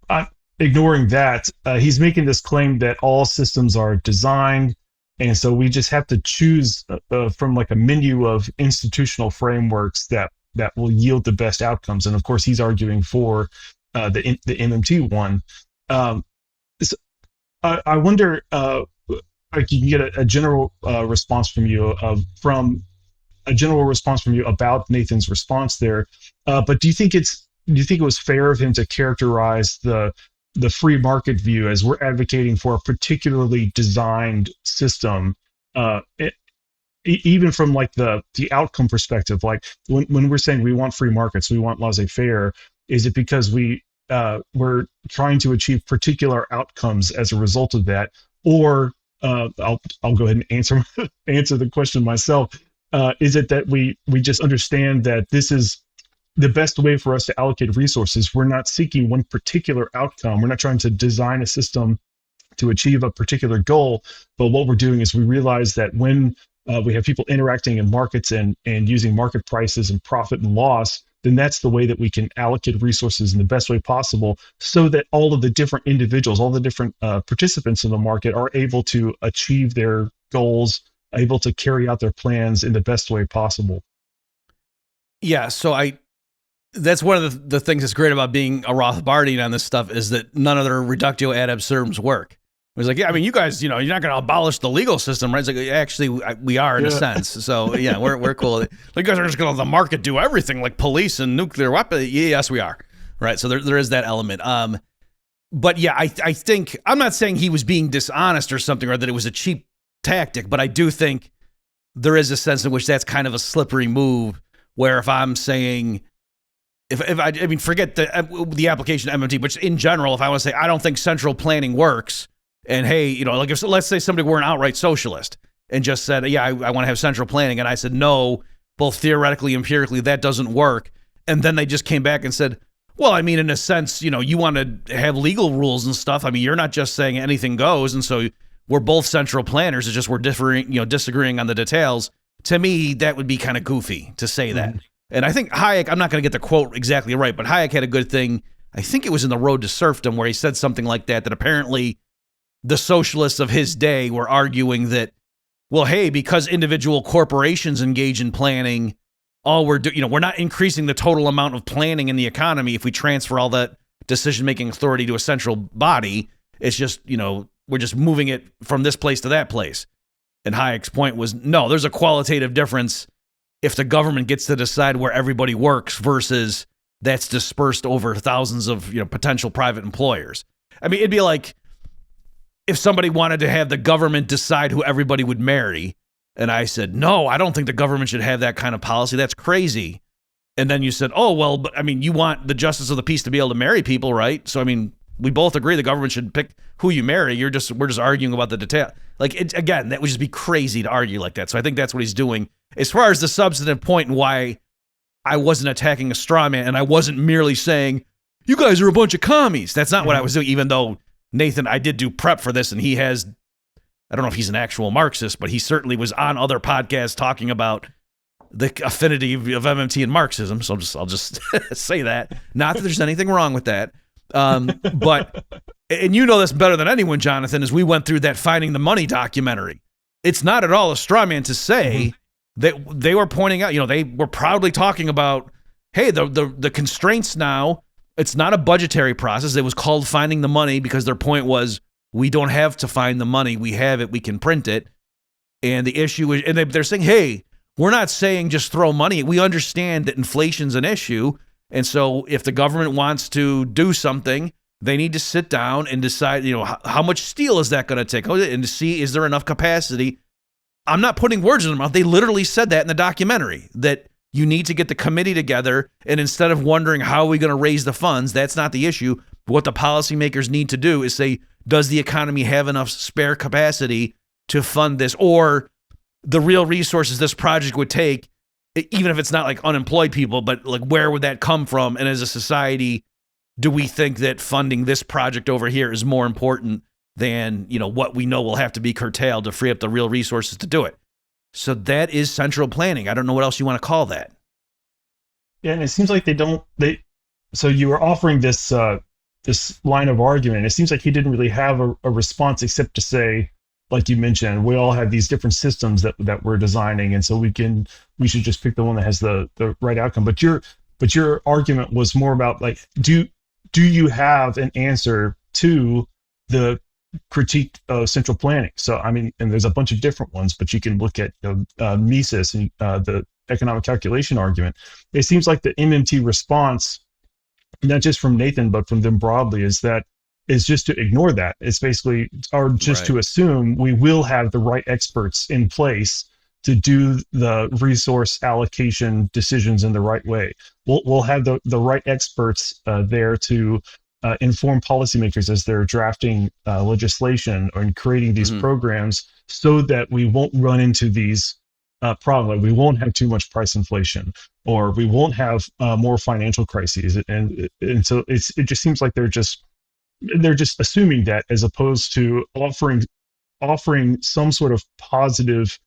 ignoring that, he's making this claim that all systems are designed. And so we just have to choose from like a menu of institutional frameworks that will yield the best outcomes. And of course, he's arguing for the MMT one. So I wonder, if you can get a general response from you about Nathan's response there. But do you think it was fair of him to characterize the free market view as we're advocating for a particularly designed system, even from like the outcome perspective? Like when we're saying we want free markets, we want laissez-faire, Is it because we're trying to achieve particular outcomes as a result of that? Or I'll go ahead and answer the question myself. Is it that we just understand that this is the best way for us to allocate resources? We're not seeking one particular outcome. We're not trying to design a system to achieve a particular goal. But what we're doing is we realize that when we have people interacting in markets and using market prices and profit and loss, then that's the way that we can allocate resources in the best way possible, so that all of the different individuals, all the different participants in the market are able to achieve their goals, able to carry out their plans in the best way possible. Yeah, so that's one of the things that's great about being a Rothbardian on this stuff, is that none of their reductio ad absurdums work. It was like, yeah, I mean, you guys, you're not going to abolish the legal system, right? It's like, actually, we are in a sense. So yeah, we're cool. Like, you guys are just going to let the market do everything, like police and nuclear weapons. Yes, we are. Right. So there is that element. But yeah, I think, I'm not saying he was being dishonest or something, or that it was a cheap tactic, but I do think there is a sense in which that's kind of a slippery move, where if I'm saying, I mean, forget the application of MMT, but in general, if I want to say, I don't think central planning works, and hey, like if, let's say somebody were an outright socialist and just said, yeah, I want to have central planning, and I said, no, both theoretically, empirically, that doesn't work. And then they just came back and said, well, I mean, in a sense, you want to have legal rules and stuff. I mean, you're not just saying anything goes. And so we're both central planners. It's just we're disagreeing on the details. To me, that would be kind of goofy to say that. And I think Hayek, I'm not going to get the quote exactly right, but Hayek had a good thing. I think it was in The Road to Serfdom, where he said something like that apparently the socialists of his day were arguing that, well, hey, because individual corporations engage in planning, all we're doing, we're not increasing the total amount of planning in the economy if we transfer all that decision-making authority to a central body. It's just, we're just moving it from this place to that place. And Hayek's point was, no, there's a qualitative difference if the government gets to decide where everybody works versus that's dispersed over thousands of potential private employers. I mean, it'd be like if somebody wanted to have the government decide who everybody would marry, and I said, no, I don't think the government should have that kind of policy. That's crazy. And then you said, oh, well, but I mean, you want the justice of the peace to be able to marry people, right? So, I mean, we both agree the government should pick who you marry. We're just arguing about the detail. Like, again, that would just be crazy to argue like that. So I think that's what he's doing. As far as the substantive point and why I wasn't attacking a straw man, and I wasn't merely saying, you guys are a bunch of commies. That's not what I was doing, even though, Nathan, I did do prep for this, and he has, I don't know if he's an actual Marxist, but he certainly was on other podcasts talking about the affinity of MMT and Marxism. So I'll just say that. Not that there's anything wrong with that. But, and you know this better than anyone, Jonathan, as we went through that Finding the Money documentary. It's not at all a straw man to say that they were pointing out, they were proudly talking about, hey, the constraints now, it's not a budgetary process. It was called Finding the Money because their point was, we don't have to find the money. We have it. We can print it. And the issue is, and they're saying, hey, we're not saying just throw money. We understand that inflation's an issue. And so if the government wants to do something, they need to sit down and decide, how much steel is that going to take? And to see, is there enough capacity? I'm not putting words in their mouth. They literally said that in the documentary, that you need to get the committee together. And instead of wondering how are we going to raise the funds, that's not the issue. What the policymakers need to do is say, does the economy have enough spare capacity to fund this? Or the real resources this project would take, even if it's not like unemployed people, but like where would that come from? And as a society, do we think that funding this project over here is more important than, what we know will have to be curtailed to free up the real resources to do it? So that is central planning. I don't know what else you want to call that. Yeah, and it seems like so you were offering this this line of argument. It seems like he didn't really have a response except to say, like you mentioned, we all have these different systems that we're designing, and so we should just pick the one that has the right outcome. But your argument was more about like, do you have an answer to the critique of central planning? So I mean, and there's a bunch of different ones, but you can look at Mises and the economic calculation argument. It seems like the MMT response, not just from Nathan but from them broadly, is just to ignore that. It's basically, or just to assume we will have the right experts in place to do the resource allocation decisions in the right way. We'll have the right experts there to inform policymakers as they're drafting legislation or creating these programs, so that we won't run into these problems. We won't have too much price inflation, or we won't have more financial crises. And so it just seems like they're just assuming that, as opposed to offering some sort of positive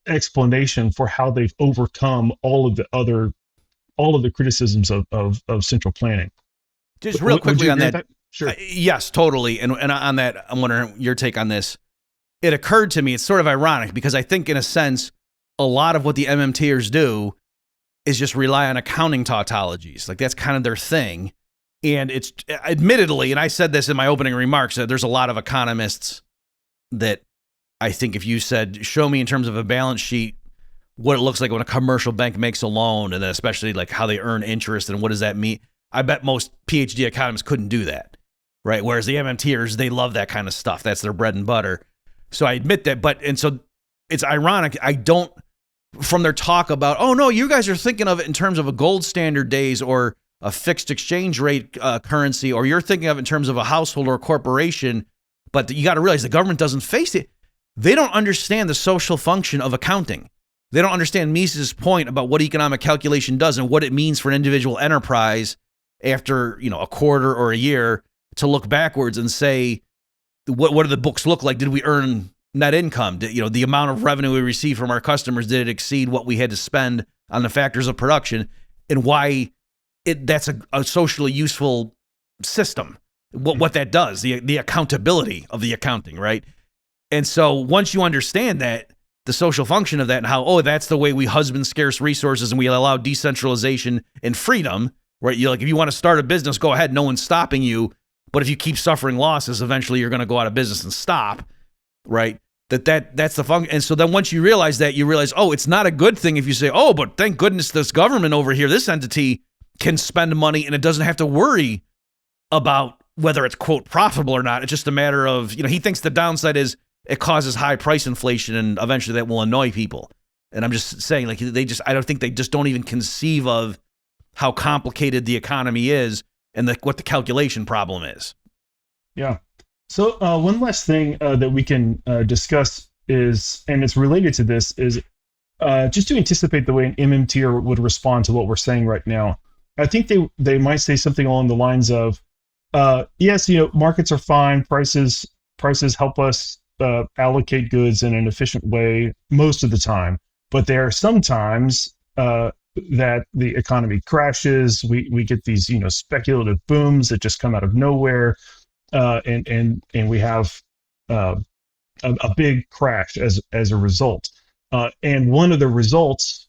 explanation for how they've overcome all of the criticisms of central planning. Just real quickly on that. Sure. Yes, totally. And on that, I'm wondering your take on this. It occurred to me, it's sort of ironic, because I think in a sense, a lot of what the MMTers do is just rely on accounting tautologies. Like, that's kind of their thing. And it's admittedly, and I said this in my opening remarks, that there's a lot of economists that I think if you said, show me in terms of a balance sheet what it looks like when a commercial bank makes a loan, and then especially like how they earn interest and what does that mean, I bet most PhD economists couldn't do that, right? Whereas the MMTers, they love that kind of stuff. That's their bread and butter. So I admit that, and so it's ironic. I don't, from their talk about, oh no, you guys are thinking of it in terms of a gold standard days or a fixed exchange rate currency, or you're thinking of it in terms of a household or a corporation, but you got to realize the government doesn't face it. They don't understand the social function of accounting. They don't understand Mises' point about what economic calculation does and what it means for an individual enterprise after, a quarter or a year to look backwards and say, what do the books look like? Did we earn net income? Did, the amount of revenue we received from our customers, did it exceed what we had to spend on the factors of production, and why that's a socially useful system? What that does, the accountability of the accounting, right? And so once you understand that, the social function of that, and how, that's the way we husband scarce resources and we allow decentralization and freedom, right? If you want to start a business, go ahead, no one's stopping you. But if you keep suffering losses, eventually you're going to go out of business and stop, right? That's the function. And so then once you realize that, you realize, it's not a good thing if you say, but thank goodness this government over here, this entity can spend money and it doesn't have to worry about whether it's, quote, profitable or not. It's just a matter of, he thinks the downside is it causes high price inflation and eventually that will annoy people. And I'm just saying, I don't think they just don't even conceive of how complicated the economy is and what the calculation problem is. Yeah. So one last thing that we can discuss is, and it's related to this, is just to anticipate the way an MMTer would respond to what we're saying right now. I think they might say something along the lines of, yes, markets are fine, prices help us allocate goods in an efficient way most of the time, but there are sometimes that the economy crashes. We get these speculative booms that just come out of nowhere, and we have a big crash as a result. And one of the results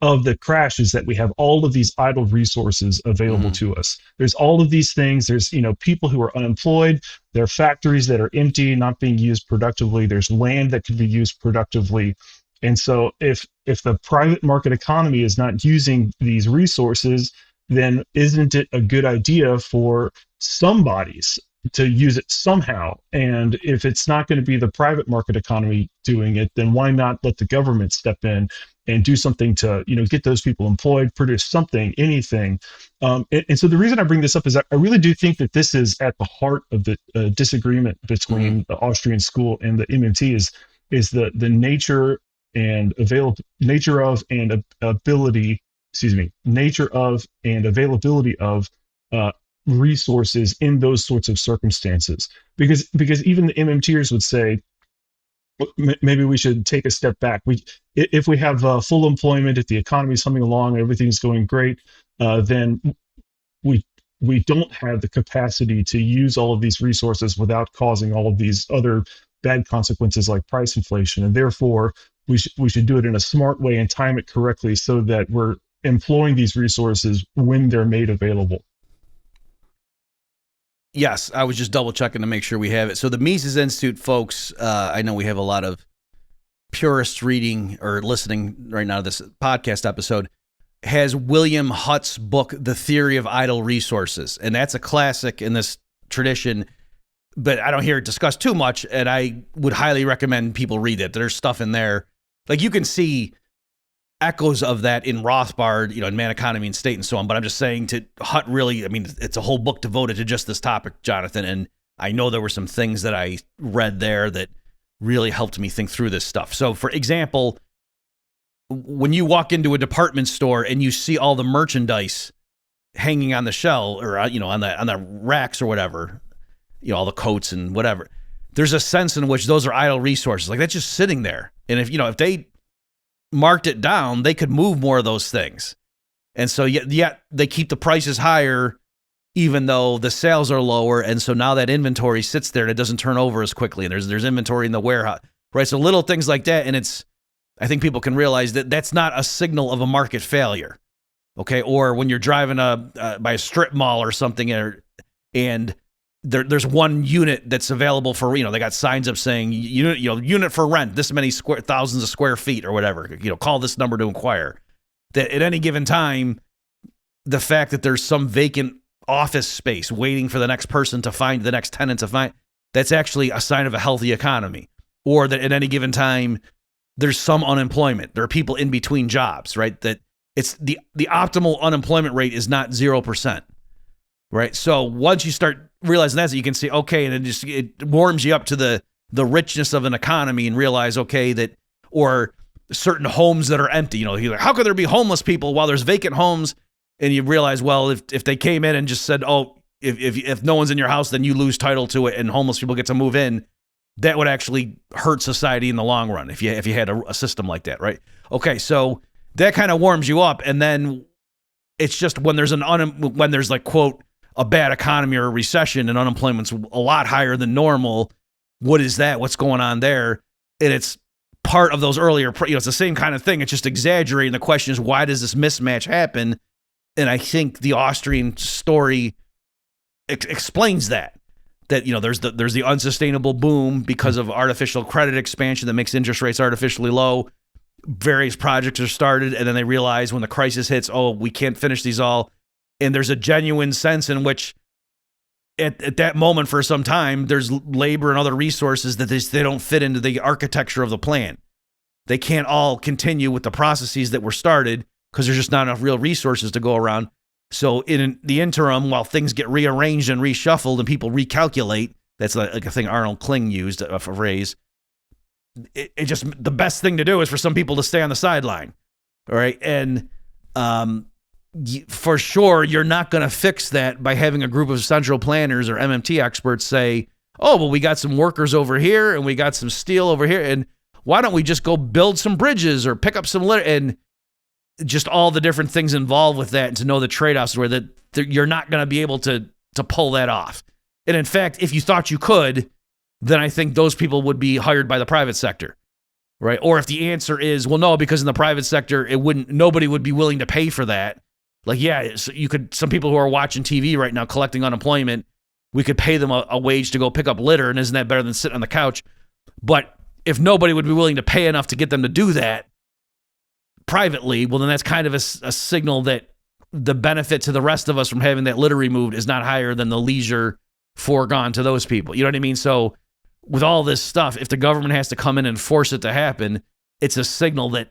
of the crash is that we have all of these idle resources available to us. There's all of these things. There's people who are unemployed. There are factories that are empty, not being used productively. There's land that could be used productively. And so if the private market economy is not using these resources, then isn't it a good idea for somebody's to use it somehow? And if it's not going to be the private market economy doing it, then why not let the government step in and do something to get those people employed, produce something, anything. And so the reason I bring this up is I really do think that this is at the heart of the disagreement between the Austrian school and the MMT is the nature and availability of resources in those sorts of circumstances. Because even the MMTers would say, maybe we should take a step back. If we have full employment, if the economy is humming along, everything's going great, then we don't have the capacity to use all of these resources without causing all of these other bad consequences like price inflation. And therefore, we should do it in a smart way and time it correctly so that we're employing these resources when they're made available. Yes, I was just double checking to make sure we have it. So the Mises Institute folks, I know we have a lot of purists reading or listening right now to this podcast episode, has William Hutt's book, The Theory of Idle Resources. And that's a classic in this tradition. but I don't hear it discussed too much, and I would highly recommend people read it. There's stuff in there. Like, you can see echoes of that in Rothbard, in Man, Economy, and State and so on, but I'm just saying to Hutt really, I mean, it's a whole book devoted to just this topic, Jonathan, and I know there were some things that I read there that really helped me think through this stuff. So, for example, when you walk into a department store and you see all the merchandise hanging on the shelf or on the racks or whatever, all the coats and whatever, there's a sense in which those are idle resources. Like, that's just sitting there. And if they marked it down, they could move more of those things. And so yet they keep the prices higher even though the sales are lower. And so now that inventory sits there and it doesn't turn over as quickly. And there's inventory in the warehouse, right? So little things like that. And I think people can realize that that's not a signal of a market failure. Okay. Or when you're driving by a strip mall or something, and there's one unit that's available for, they got signs up saying unit for rent, this many thousands of square feet or whatever, call this number to inquire. That at any given time, the fact that there's some vacant office space waiting for the next person to find, the next tenant to find, that's actually a sign of a healthy economy. Or that at any given time, there's some unemployment. There are people in between jobs, right? That it's the optimal unemployment rate is not 0%, right? So once you start realizing that, you can see, okay, and it warms you up to the richness of an economy and realize, okay, that, or certain homes that are empty, you're like, how could there be homeless people while there's vacant homes? And you realize, well, if they came in and just said, oh, if no one's in your house, then you lose title to it and homeless people get to move in, that would actually hurt society in the long run if you had a system like that, right? Okay, so that kind of warms you up, and then it's just when there's like, quote, a bad economy or a recession and unemployment's a lot higher than normal. What is that? What's going on there? And it's part of those earlier, it's the same kind of thing. It's just exaggerating. The question is, why does this mismatch happen? And I think the Austrian story explains that there's the unsustainable boom because of artificial credit expansion that makes interest rates artificially low. Various projects are started, and then they realize when the crisis hits, oh, we can't finish these all. And there's a genuine sense in which at that moment for some time, there's labor and other resources that they don't fit into the architecture of the plan. They can't all continue with the processes that were started because there's just not enough real resources to go around. So in the interim, while things get rearranged and reshuffled and people recalculate, that's like a thing Arnold Kling used, a phrase, it just, the best thing to do is for some people to stay on the sideline. All right. And for sure, you're not going to fix that by having a group of central planners or MMT experts say, oh, well, we got some workers over here and we got some steel over here. And why don't we just go build some bridges or pick up some litter? And just all the different things involved with that, and to know the trade-offs where that you're not going to be able to pull that off. And in fact, if you thought you could, then I think those people would be hired by the private sector, right? Or if the answer is, well, no, because in the private sector, nobody would be willing to pay for that. Like, yeah, so some people who are watching TV right now collecting unemployment, we could pay them a wage to go pick up litter, and isn't that better than sitting on the couch? But if nobody would be willing to pay enough to get them to do that privately, well, then that's kind of a signal that the benefit to the rest of us from having that litter removed is not higher than the leisure foregone to those people. You know what I mean? So with all this stuff, if the government has to come in and force it to happen, it's a signal that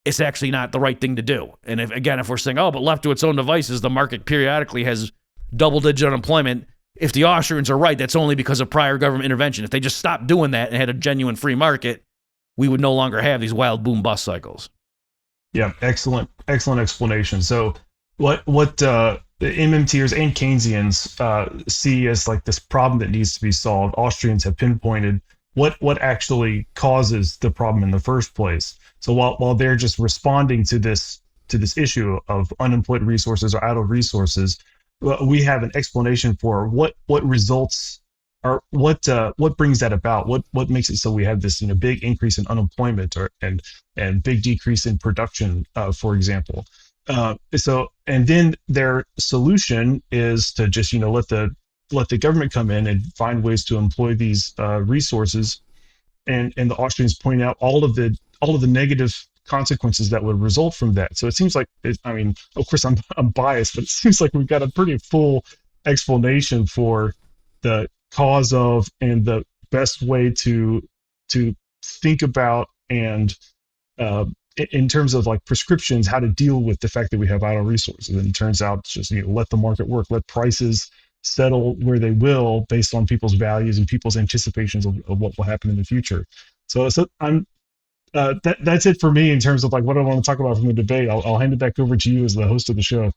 it's actually not the right thing to do. And if we're saying, oh, but left to its own devices, the market periodically has double-digit unemployment, if the Austrians are right, that's only because of prior government intervention. If they just stopped doing that and had a genuine free market, we would no longer have these wild boom-bust cycles. Yeah, excellent explanation. So what the MMTers and Keynesians see as like this problem that needs to be solved, Austrians have pinpointed what actually causes the problem in the first place. So while they're just responding to this issue of unemployed resources or idle resources, we have an explanation for what results are, what brings that about, what makes it so we have this big increase in unemployment and big decrease in production, for example. And then their solution is to just let the government come in and find ways to employ these resources, and the Austrians point out all of the negative consequences that would result from that. So it seems like, of course I'm biased, but it seems like we've got a pretty full explanation for the cause of and the best way to think about and in terms of like prescriptions, how to deal with the fact that we have idle resources. And it turns out just let the market work, let prices settle where they will based on people's values and people's anticipations of what will happen in the future. So I'm that's it for me in terms of like what I want to talk about from the debate. I'll hand it back over to you as the host of the show.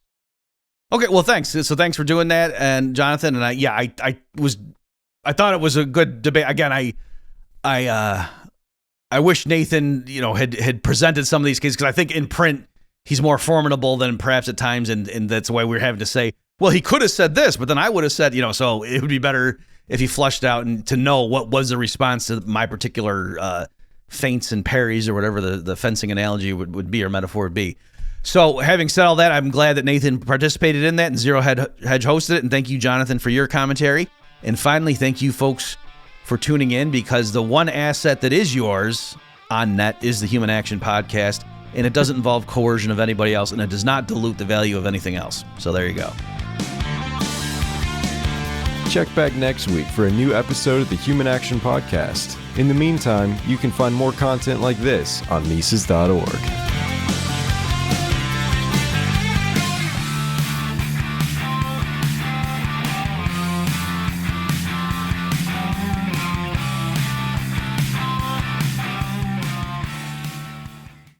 Okay, well, thanks. So thanks for doing that, and Jonathan. And I thought it was a good debate. Again, I wish Nathan, had presented some of these cases, because I think in print he's more formidable than perhaps at times, and that's why we're having to say, well, he could have said this, but then I would have said, so it would be better if he flushed out and to know what was the response to my particular feints and parries or whatever the fencing analogy would be or metaphor would be. So having said all that, I'm glad that Nathan participated in that and ZeroHedge hosted it, and thank you, Jonathan, for your commentary. And finally, thank you, folks, for tuning in, because the one asset that is yours on net is the Human Action Podcast, and it doesn't involve coercion of anybody else, and it does not dilute the value of anything else. So there you go. Check back next week for a new episode of the Human Action Podcast. In the meantime, you can find more content like this on Mises.org.